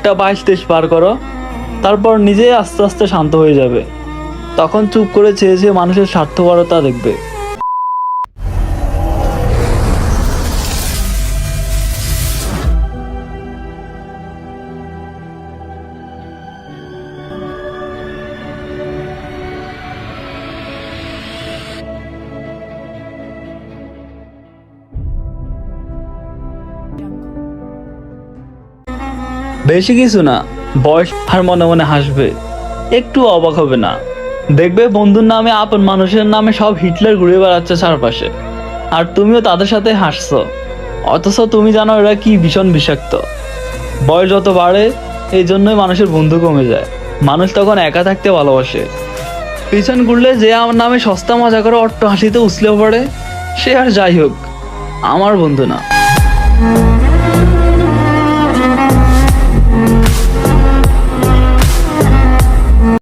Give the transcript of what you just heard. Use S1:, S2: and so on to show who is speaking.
S1: একটা 22-23 পার করো, তারপর নিজেই আস্তে আস্তে শান্ত হয়ে যাবে। তখন চুপ করে চেয়ে চেয়ে মানুষের স্বার্থপরতা দেখবে। বেশি কিছু না, বয়স আর মনে মনে হাসবে, একটু অবাক হবে না। দেখবে বন্ধুর নামে, আপন মানুষের নামে সব হিটলার ঘুরে বেড়াচ্ছে চারপাশে, আর তুমিও তাদের সাথে হাসছো, অথচ তুমি জানো এরা কি ভীষণ বিষাক্ত। বয়স যত বাড়ে, এই জন্যই মানুষের বন্ধু কমে যায়। মানুষ তখন একা থাকতে ভালোবাসে। পিছন ঘুরলে যে আমার নামে সস্তা মজা করে অট্ট হাসিতে উছলে পড়ে, সে আর যাই হোক, আমার বন্ধু না।